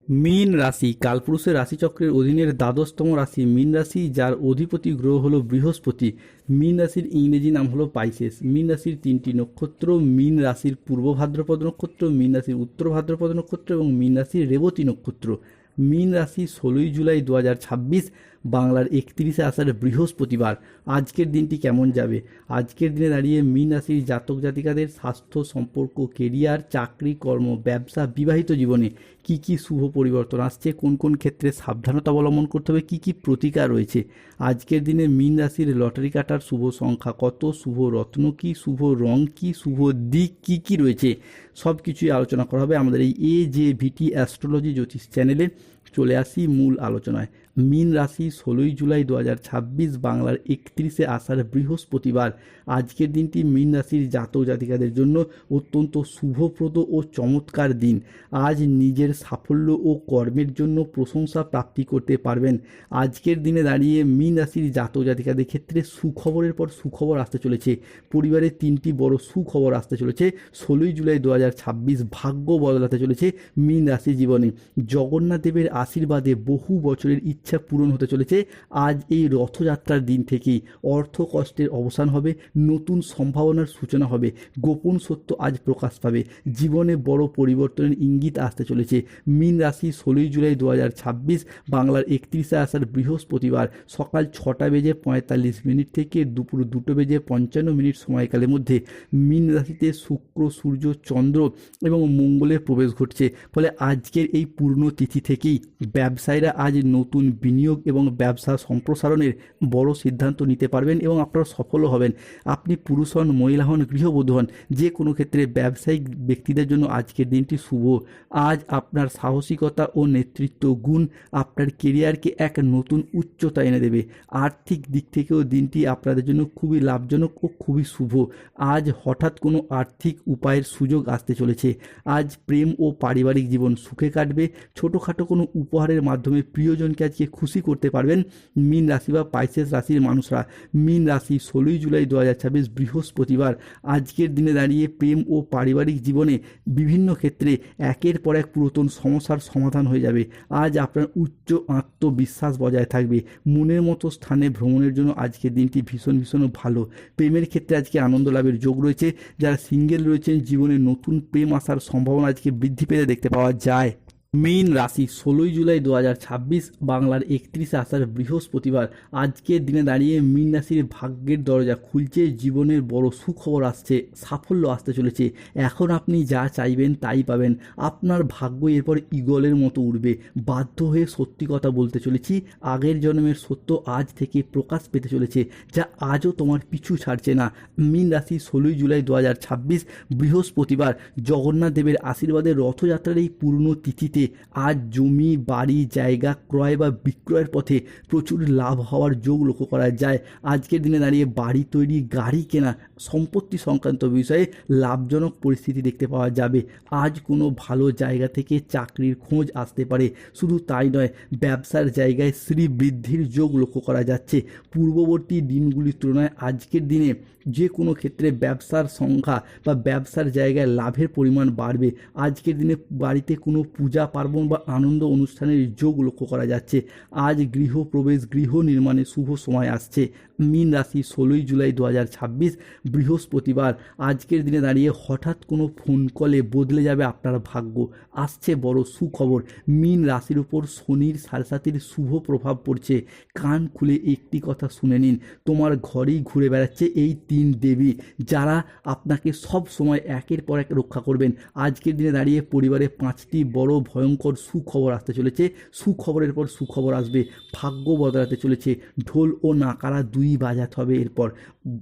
মীন রাশি কালপুরুষের রাশিচক্রের অধীনের দ্বাদশতম রাশি মীন রাশি, যার অধিপতি গ্রহ হলো বৃহস্পতি। মীন রাশির ইংরেজি নাম হলো পাইসেস। মীন রাশির তিনটি নক্ষত্র: মীন রাশির পূর্ব ভাদ্রপদ নক্ষত্র, মীন রাশির উত্তর ভাদ্রপদ নক্ষত্র এবং মীন রাশির রেবতী নক্ষত্র। মীন রাশি 16ই জুলাই 2026, বাংলার 31শে আষাঢ়, বৃহস্পতিবার। আজকের দিনটি কেমন যাবে? আজকের দিনে দাঁড়িয়ে মীন রাশির জাতক জাতিকাদের স্বাস্থ্য, সম্পর্ক, কেরিয়ার, চাকরি, কর্ম, ব্যবসা, বিবাহিত জীবনে কি কি শুভ পরিবর্তন আসছে, কোন কোন ক্ষেত্রে সাবধানতা অবলম্বন করতে হবে, কি কি প্রতিকার রয়েছে। আজকের দিনে মীন রাশির লটারি কাটার শুভ সংখ্যা কত, শুভ রত্ন কি, শুভ রং কি, শুভ দিক কি কি রয়েছে, সব কিছুই আলোচনা করা হবে আমাদের এই AJVT অ্যাস্ট্রোলজি জ্যোতিষ চ্যানেলে। চলে আসি মূল আলোচনায়। মীন রাশি 16ই জুলাই 2026, বাংলার 31শে আষাঢ়, বৃহস্পতিবার। আজকের দিনটি মীন রাশির জাতক জাতিকাদের জন্য অত্যন্ত শুভপ্রদ ও চমৎকার দিন। আজ নিজের সাফল্য ও কর্মের জন্য প্রশংসা প্রাপ্তি করতে পারবেন। আজকের দিনে দাঁড়িয়ে মীন রাশির জাতক জাতিকাদের ক্ষেত্রে সুখবরের পর সুখবর আসতে চলেছে। পরিবারের তিনটি বড় সুখবর আসতে চলেছে 16ই জুলাই 2026। ভাগ্য বদলাতে চলেছে মীন রাশি জীবনে। জগন্নাথ দেবের আশীর্বাদে বহু বছরের ইচ্ছা পূরণ হতে চলেছে আজ এই রথযাত্রার দিন থেকেই। অর্থ কষ্টের অবসান হবে, নতুন সম্ভাবনার সূচনা হবে, গোপন সত্য আজ প্রকাশ পাবে, জীবনে বড় পরিবর্তনের ইঙ্গিত আসতে চলেছে। মীন রাশি 16ই জুলাই 2026, বাংলার 31শে আষাঢ়, বৃহস্পতিবার। সকাল 6:45 থেকে দুপুর 2:55 সময়কালের মধ্যে মীন রাশিতে শুক্র, সূর্য, চন্দ্র এবং মঙ্গলের প্রবেশ ঘটছে। ফলে আজকের এই পূর্ণ তিথি থেকেই ব্যবসায়ীরা আজ নতুন বিনিয়োগ এবং ব্যবসা সম্প্রসারণের বড় সিদ্ধান্ত নিতে পারবেন এবং আপনারা সফলও হবেন। আপনি পুরুষ হন, মহিলা হন, গৃহবধূ হন, যে কোনো ক্ষেত্রে ব্যবসায়িক ব্যক্তিদের জন্য আজকের দিনটি শুভ। আজ আপনার সাহসিকতা ও নেতৃত্ব গুণ আপনার কেরিয়ারকে এক নতুন উচ্চতা এনে দেবে। আর্থিক দিক থেকেও দিনটি আপনাদের জন্য খুবই লাভজনক ও খুবই শুভ। আজ হঠাৎ কোনো আর্থিক উপায়ের সুযোগ আসতে চলেছে। আজ প্রেম ও পারিবারিক জীবন সুখে কাটবে। ছোটোখাটো কোনো উপহারের মাধ্যমে প্রিয়জনকে আজকে খুশি করতে পারবেন মীন রাশি বা পাইসেস রাশির মানুষরা। মীন রাশি 16ই জুলাই 2026, বৃহস্পতিবার। আজকের দিনে দাঁড়িয়ে প্রেম ও পারিবারিক জীবনে বিভিন্ন ক্ষেত্রে একের পর এক পুরাতন সমস্যার সমাধান হয়ে যাবে। আজ আপনার উচ্চ আত্মবিশ্বাস বজায় থাকবে। মনের মতো স্থানে ভ্রমণের জন্য আজকের দিনটি ভীষণ ভীষণ ভালো। প্রেমের ক্ষেত্রে আজকে আনন্দ লাভের যোগ রয়েছে। যারা সিঙ্গেল রয়েছেন, জীবনে নতুন প্রেম আসার সম্ভাবনা আজকে বৃদ্ধি পেতে দেখতে পাওয়া যায়। মীন রাশি 16ই জুলাই 2026, বাংলার 31শে আষাঢ়, বৃহস্পতিবার। আজকের দিনে দাঁড়িয়ে মীন রাশির ভাগ্যের দরজা খুলছে, জীবনের বড় সুখবর আসছে, সাফল্য আসতে চলেছে। এখন আপনি যা চাইবেন তাই পাবেন। আপনার ভাগ্য এরপর ঈগলের মতো উড়বে। বাধ্য হয়ে সত্যি কথা বলতে চলেছি, আগের জন্মের সত্য আজ থেকে প্রকাশ পেতে চলেছে, যা আজও তোমার পিছু ছাড়ছে না। মীন রাশি 16ই জুলাই 2026, বৃহস্পতিবার। জগন্নাথ দেবের আশীর্বাদে রথযাত্রার এই পূর্ণ তিথিতে আজ জমি, বাড়ি, জায়গা ক্রয় বা বিক্রয়ের পথে প্রচুর লাভ হওয়ার যোগ লক্ষ্য করা যায়। আজকের দিনে দাঁড়িয়ে বাড়ি তৈরি, গাড়ি কেনা, সম্পত্তি সংক্রান্ত বিষয়ে লাভজনক পরিস্থিতি দেখতে পাওয়া যাবে। আজ কোনো ভালো জায়গা থেকে চাকরির খোঁজ আসতে পারে। শুধু তাই নয়, ব্যবসার জায়গায় শ্রীবৃদ্ধির যোগ লক্ষ্য করা যাচ্ছে। পূর্ববর্তী দিনগুলির তুলনায় আজকের দিনে যে কোনো ক্ষেত্রে ব্যবসার সংখ্যা বা ব্যবসার জায়গায় লাভের পরিমাণ বাড়বে। আজকের দিনে বাড়িতে কোনো পূজা পার্বণ বা আনন্দ অনুষ্ঠানের যোগ লক্ষ্য করা যাচ্ছে। আজ গৃহপ্রবেশ, গৃহ নির্মাণের শুভ সময় আসছে। মীন রাশি 16ই জুলাই 2026, বৃহস্পতিবার। আজকের দিনে দাঁড়িয়ে হঠাৎ কোনো ফোন কলে বদলে যাবে আপনার ভাগ্য। আসছে বড় সুখবর। মীন রাশির উপর শনির 7.5 শুভ প্রভাব পড়ছে। কান খুলে একটি কথা শুনে নিন, তোমার ঘরেই ঘুরে বেড়াচ্ছে এই 3 দেবী, যারা আপনাকে সব সময় একের পর এক রক্ষা করবেন। আজকের দিনে দাঁড়িয়ে পরিবারে 5টি বড় ভয়ঙ্কর সুখবর আসতে চলেছে। সুখবরের পর সুখবর আসবে। ভাগ্য বদলাতে চলেছে। ঢোল ও নাকারা দুই বাজাতে হবে এরপর।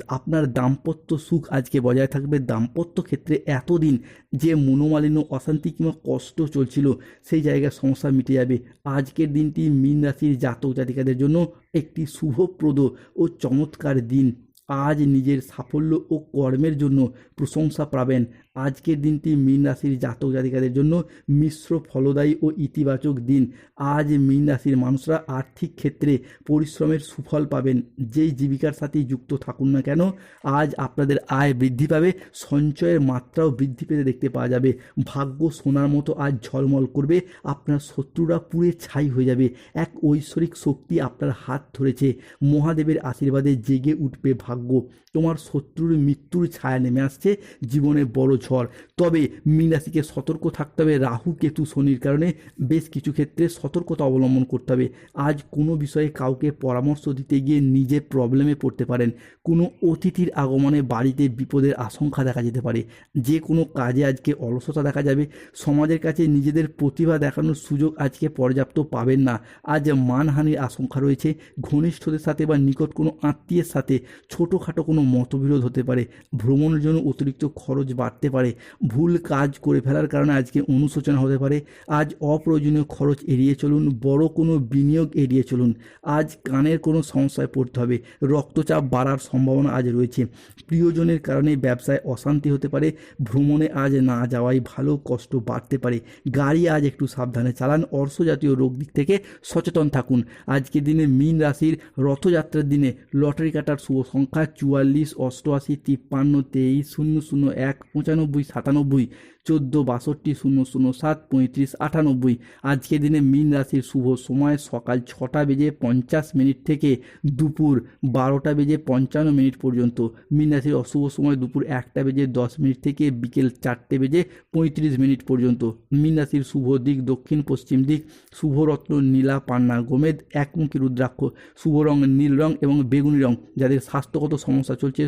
আপনার দাম্পত্য সুখ আজকে বজায় থাকবে। দাম্পত্য ক্ষেত্রে এতদিন যে মনোমালিন্য, অশান্তি কিংবা কষ্ট চলছিল, সেই জায়গার সমস্যা মিটে যাবে। আজকের দিনটি মীন রাশির জাতক জাতিকাদের জন্য একটি শুভপ্রদ ও চমৎকার দিন। আজ নিজের সাফল্য ও কর্মের জন্য প্রশংসা পাবেন। আজকের দিনটি মীন রাশির জাতক জাতিকাদের জন্য মিশ্র ফলদায়ী ও ইতিবাচক দিন। আজ মীন রাশির মানুষরা আর্থিক ক্ষেত্রে পরিশ্রমের সুফল পাবেন। যেই জীবিকার সাথেই যুক্ত থাকুন না কেন, আজ আপনাদের আয় বৃদ্ধি পাবে, সঞ্চয়ের মাত্রাও বৃদ্ধি পেতে দেখতে পাওয়া যাবে। ভাগ্য সোনার মতো আজ ঝলমল করবে, আপনার শত্রুরা পুড়ে ছাই হয়ে যাবে। এক ঐশ্বরিক শক্তি আপনার হাত ধরেছে, মহাদেবের আশীর্বাদে জেগে উঠবে ভাগ্য। তোমার শত্রুর মৃত্যুর ছায়া নেমে আসছে, জীবনে বড় ঝড়। তবে মীন রাশিকে সতর্ক থাকতে হবে, রাহু কেতু শনির কারণে বেশ কিছু ক্ষেত্রে সতর্কতা অবলম্বন করতে হবে। আজ কোনো বিষয়ে কাউকে পরামর্শ দিতে গিয়ে নিজে প্রবলেমে পড়তে পারেন। কোনো অতিথির আগমনে বাড়িতে বিপদের আশঙ্কা দেখা যেতে পারে। যে কোনো কাজে আজকে অলসতা দেখা যাবে। সমাজের কাছে নিজেদের প্রতিভা দেখানোর সুযোগ আজকে পর্যাপ্ত পাবেন না। আজ মানহানির আশঙ্কা রয়েছে। ঘনিষ্ঠদের সাথে বা নিকট কোনো আত্মীয়ের সাথে ছোটোখাটো কোনো মতবিরোধ হতে পারে। ভ্রমণের জন্য অতিরিক্ত খরচ বাড়তে পারে। ভুল কাজ করে ফেলার কারণে আজকে অনুশোচনা হতে পারে। আজ অপ্রয়োজনীয় খরচ এড়িয়ে চলুন, বড় কোনো বিনিয়োগ এড়িয়ে চলুন। আজ কানের কোনো সমস্যায় পড়তে হবে। রক্তচাপ বাড়ার সম্ভাবনা আজ রয়েছে। প্রিয়জনের কারণে ব্যবসায় অশান্তি হতে পারে। ভ্রমণে আজ না যাওয়াই ভালো, কষ্ট বাড়তে পারে। গাড়ি আজ একটু সাবধানে চালান। অর্থজাতীয় রোগ দিক থেকে সচেতন থাকুন। আজকের দিনে মীন রাশির রথযাত্রার দিনে লটারি কাটার শুভ সংখ্যা 44, 88, 53, 23, 001, 95, 97, 14, 62, 007, 35, 98। আজকের দিনে মীন রাশির শুভ সময় সকাল 6:50 থেকে দুপুর 12:55 পর্যন্ত। মীন রাশির অশুভ সময় দুপুর 1:10 থেকে বিকেল 4:35 পর্যন্ত। মীন রাশির শুভ দিক দক্ষিণ পশ্চিম দিক। শুভরত্ন নীলা, পান্না, গোমেদ, একমুখী রুদ্রাক্ষ। শুভ রং নীল রং এবং বেগুনি রং। যাদের স্বাস্থ্যগত সমস্যা চলছে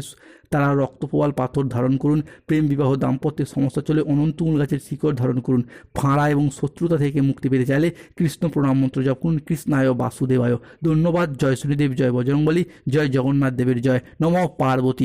তারা রক্তপ্রবাল পাথর ধারণ করুন। প্রেম বিবাহ দাম্পত্যের সমস্যা চলে অনন্তমূল গাছের শিকড় ধারণ করুন। ফাঁড়া এবং শত্রুতা থেকে মুক্তি পেতে চাইলে কৃষ্ণ প্রণাম মন্ত্র জপ করুন। কৃষ্ণায় বাসুদেবায়। ধন্যবাদ। জয় শনিদেব, জয় বজরংবলী, জয় জগন্নাথ দেবের জয়। নমঃ পার্বতী।